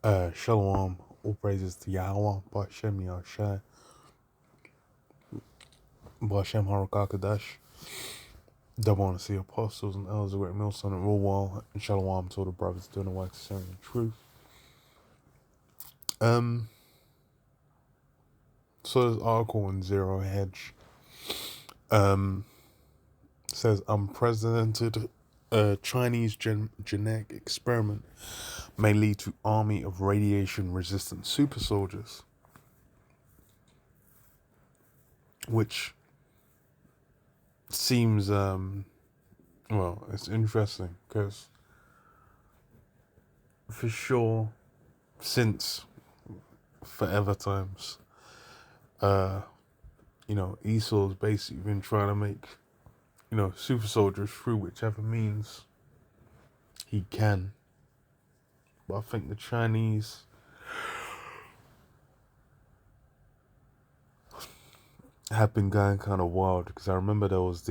Shalom, all praises to Yahweh, Bashem Yahshai, Bashem Harakakadash, double honor to the apostles and elders of Great Millstone and Rule Wall, and Shalom to all the brothers doing the work of sharing the truth. So this article in Zero Hedge says unprecedented Chinese genetic experiment may lead to army of radiation-resistant super soldiers, which seems well, it's interesting because for sure, since forever times, Esau's basically been trying to make, super soldiers through whichever means he can. But I think the Chinese have been going kind of wild because I remember there was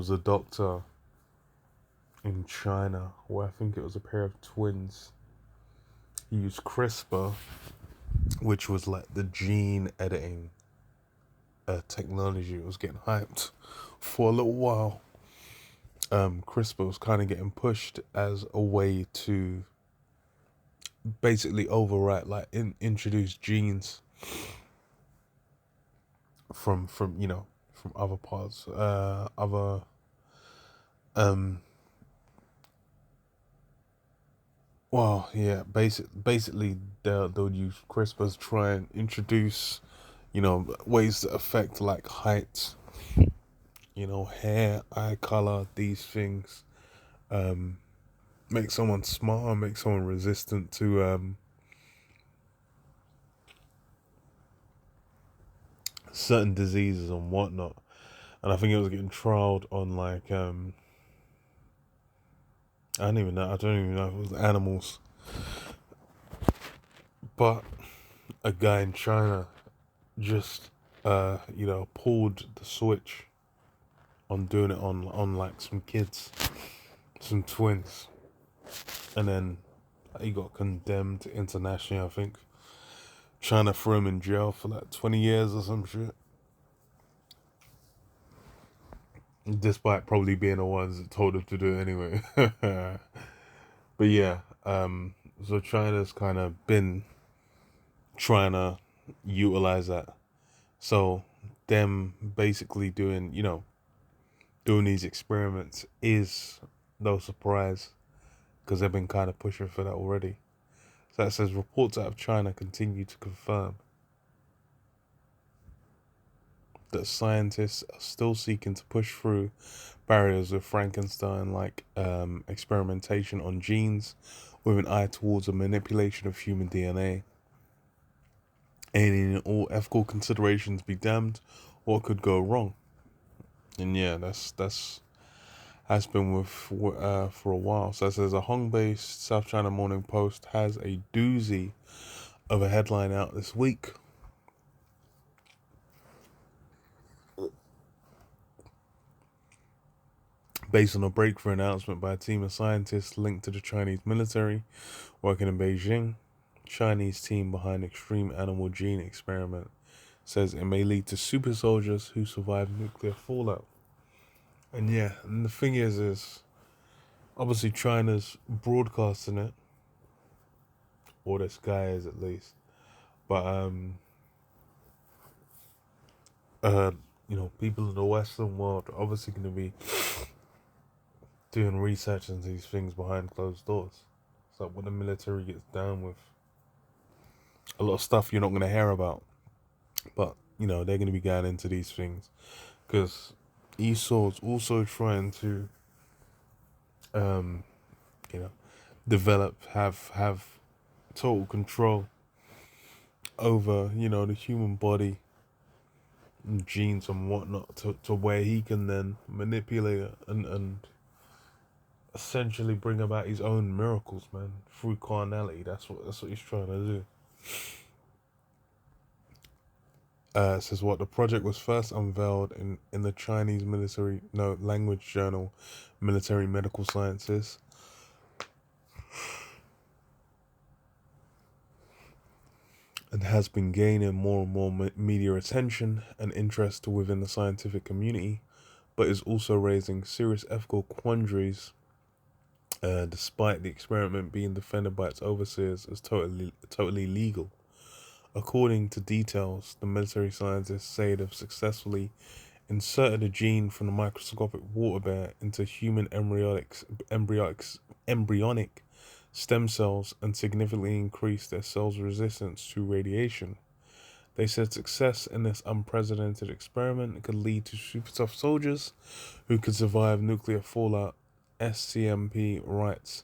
a doctor in China where I think it was a pair of twins. He used CRISPR, which was like the gene editing technology. It was getting hyped for a little while. CRISPR was kind of getting pushed as a way to basically overwrite, like introduce genes from from other parts, other well, yeah, basically they'll use CRISPR to try and introduce, ways that affect like height, hair, eye color, these things. Make someone smarter, make someone resistant to certain diseases and whatnot. And I think it was getting trialed on like I don't even know if it was animals. But a guy in China just pulled the switch on doing it on like some kids, some twins. And then he got condemned internationally, I think. China threw him in jail for like 20 years or some shit. Despite probably being the ones that told him to do it anyway. But yeah, so China's kind of been trying to utilize that. So them basically doing these experiments is no surprise because they've been kind of pushing for that already. So that says reports out of China continue to confirm that scientists are still seeking to push through barriers of Frankenstein-like experimentation on genes with an eye towards a manipulation of human DNA. And in all ethical considerations be damned, what could go wrong? And yeah, that's has been with for a while. So it says a Hong-based South China Morning Post has a doozy of a headline out this week. Based on a breakthrough announcement by a team of scientists linked to the Chinese military working in Beijing, Chinese team behind extreme animal gene experiment says it may lead to super soldiers who survive nuclear fallout. And yeah, and the thing is obviously China's broadcasting it, or this guy is at least. But people in the Western world are obviously going to be doing research into these things behind closed doors. It's like when the military gets down with a lot of stuff you're not going to hear about. But, they're going to be going into these things. Because Esau's also trying to, develop, have total control over, the human body and genes and whatnot to where he can then manipulate it and essentially bring about his own miracles, man, through carnality. That's what he's trying to do. It says what the project was first unveiled in the Chinese language journal, Military Medical Sciences. and has been gaining more and more media attention and interest within the scientific community, but is also raising serious ethical quandaries, despite the experiment being defended by its overseers as totally legal. According to details, the military scientists say they've successfully inserted a gene from the microscopic water bear into human embryonic stem cells and significantly increased their cells' resistance to radiation. They said success in this unprecedented experiment could lead to super tough soldiers who could survive nuclear fallout. SCMP writes.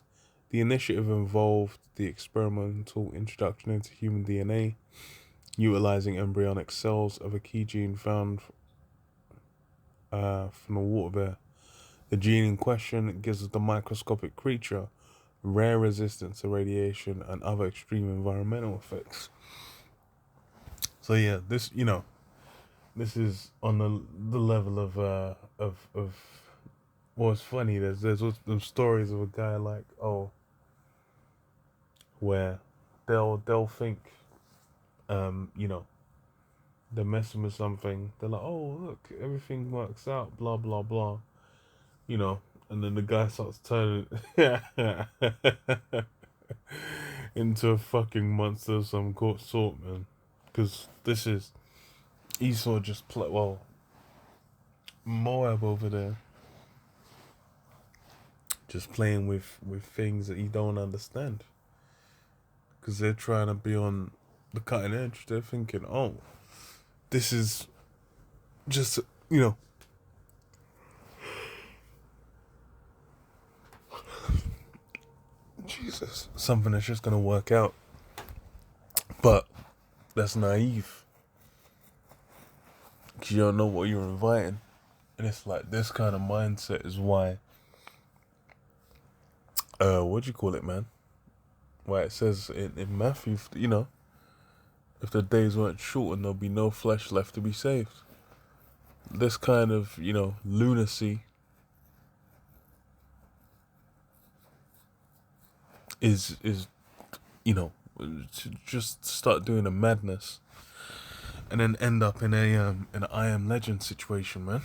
The initiative involved the experimental introduction into human DNA, utilizing embryonic cells of a key gene found from the water bear. The gene in question gives the microscopic creature rare resistance to radiation and other extreme environmental effects. So yeah, this is on the level of what's funny. There's some stories of a guy like where they'll think you know they're messing with something. They're like, oh look, everything works out, blah blah blah, you know, and then the guy starts turning into a fucking monster of some sort, man. Because this is Esau just Moab over there just playing with things that you don't understand. Because they're trying to be on the cutting edge. They're thinking, oh, this is just, you know, Jesus, something that's just going to work out. But that's naive. Because you don't know what you're inviting. And it's like this kind of mindset is why, what do you call it, man? Why it says in Matthew, you know, if the days weren't shortened, there'll be no flesh left to be saved. This kind of, you know, lunacy is you know, to just start doing a madness and then end up in an I Am Legend situation, man.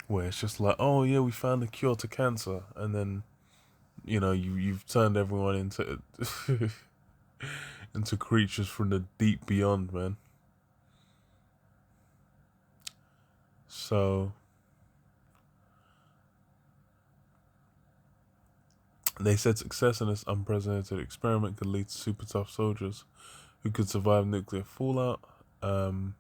Where it's just like, oh yeah, we found a cure to cancer, and then, you know, you've turned everyone into into creatures from the deep beyond, man. So they said success in this unprecedented experiment could lead to super tough soldiers who could survive nuclear fallout. The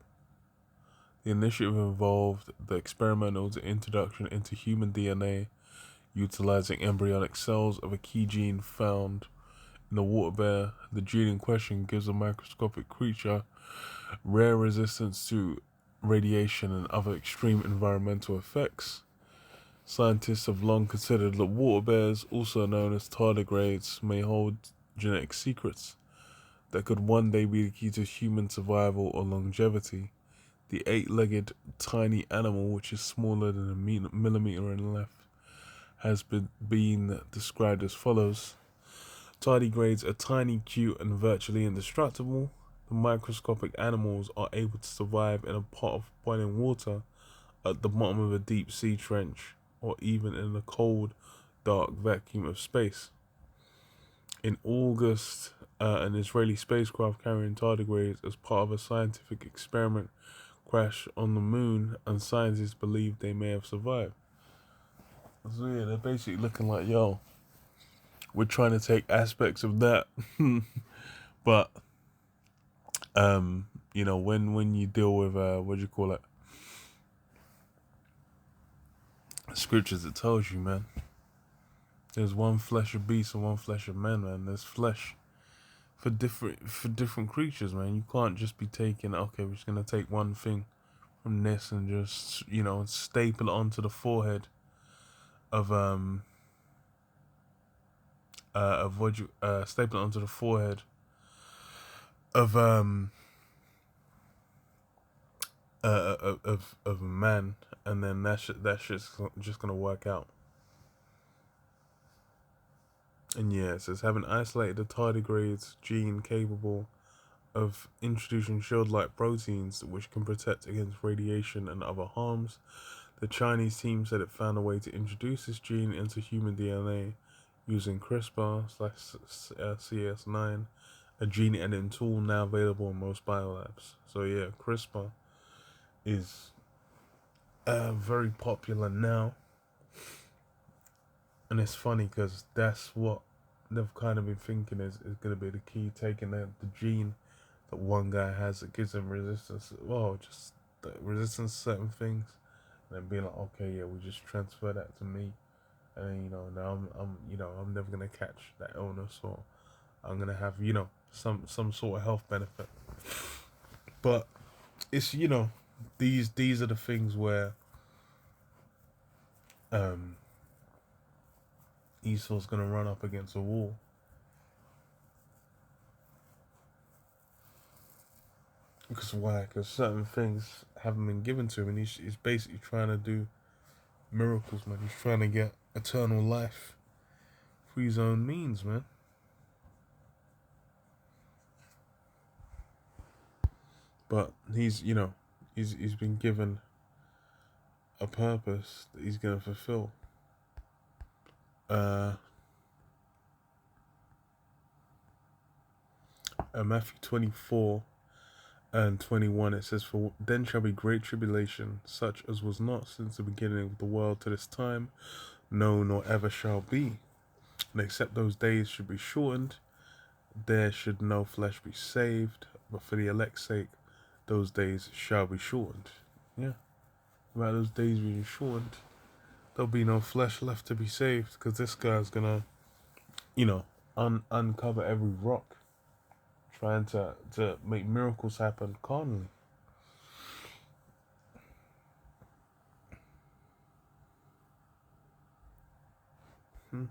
initiative involved the experimental introduction into human DNA, utilizing embryonic cells of a key gene found in the water bear. The gene in question gives a microscopic creature rare resistance to radiation and other extreme environmental effects. Scientists have long considered that water bears, also known as tardigrades, may hold genetic secrets that could one day be the key to human survival or longevity. The eight-legged tiny animal, which is smaller than a millimeter in length, has been described as follows. Tardigrades are tiny, cute, and virtually indestructible. The microscopic animals are able to survive in a pot of boiling water, at the bottom of a deep sea trench, or even in the cold, dark vacuum of space. In August, an Israeli spacecraft carrying tardigrades as part of a scientific experiment crashed on the moon, and scientists believe they may have survived. So yeah, they're basically looking like, yo, we're trying to take aspects of that, but you know, when you deal with what do you call it, scriptures, it tells you, man, there's one flesh of beast and one flesh of man, man. There's flesh for different creatures, man. You can't just be taking, okay, we're just gonna take one thing from this and just, you know, staple it onto the forehead of what you staple it onto the forehead of of a man, and then that shit's just gonna work out. And yeah, it says having isolated the tardigrades gene capable of introducing shield-like proteins which can protect against radiation and other harms. The Chinese team said it found a way to introduce this gene into human DNA using CRISPR/Cas9, a gene editing tool now available in most biolabs. So yeah, CRISPR is very popular now, and it's funny because that's what they've kind of been thinking is going to be the key, taking the gene that one guy has that gives him resistance, well, just the resistance to certain things, and then being like, okay, yeah, we just transfer that to me, and then, now I'm never gonna catch that illness, or I'm gonna have, some sort of health benefit. But it's, these are the things where Esau's gonna run up against a wall. Because why? Because certain things haven't been given to him, and he's basically trying to do miracles, man. He's trying to get eternal life through his own means, man. But he's been given a purpose that he's gonna fulfill. Matthew 24:21, it says, "For then shall be great tribulation, such as was not since the beginning of the world to this time, no, nor ever shall be. And except those days should be shortened, there should no flesh be saved, but for the elect's sake, those days shall be shortened." Yeah, about those days being shortened, there'll be no flesh left to be saved, because this guy's gonna, uncover every rock, trying to make miracles happen carnally. Hmm.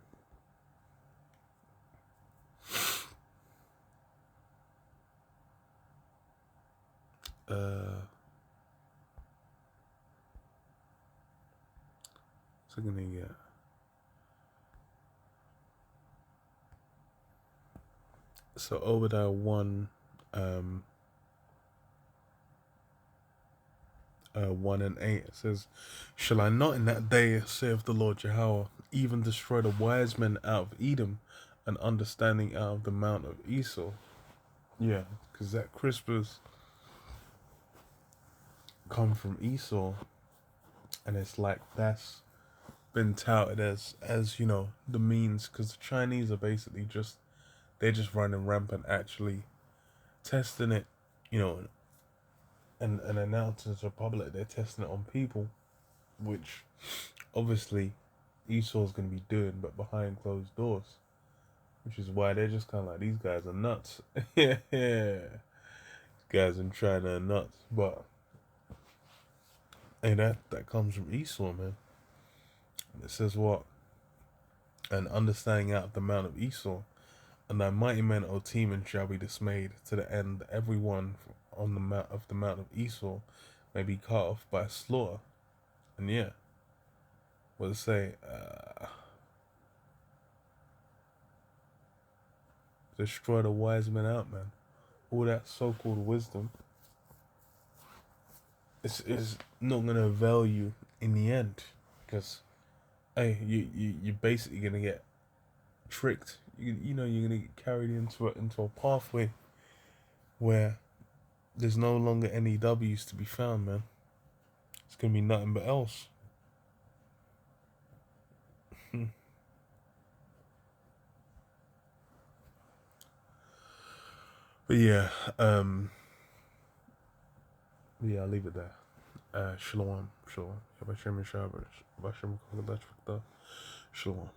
So gonna get. So Obadiah 1, 1 and 8, it says, "Shall I not in that day, saith the Lord Jehovah, even destroy the wise men out of Edom, and understanding out of the mount of Esau?" Yeah, because that CRISPR's come from Esau, and it's like that's been touted as the means, because the Chinese are basically they're just running rampant, actually testing it, and announcing to the public they're testing it on people, which obviously Esau's going to be doing, but behind closed doors, which is why they're just kind of like, these guys are nuts. Yeah, guys in China are nuts, but hey, that comes from Esau, man. And it says what? "And understanding out of the mount of Esau, and thy mighty men, O Teman, shall be dismayed, to the end that every one on the mount of Esau may be cut off by slaughter." And yeah, what to say? Destroy the wise men out, man. All that so-called wisdom is not gonna avail you in the end, because hey, you're basically gonna get tricked. You're gonna get carried into a pathway where there's no longer any W's to be found, man. It's gonna be nothing but else. But yeah, I'll leave it there. Shalom, shalom. Shalom.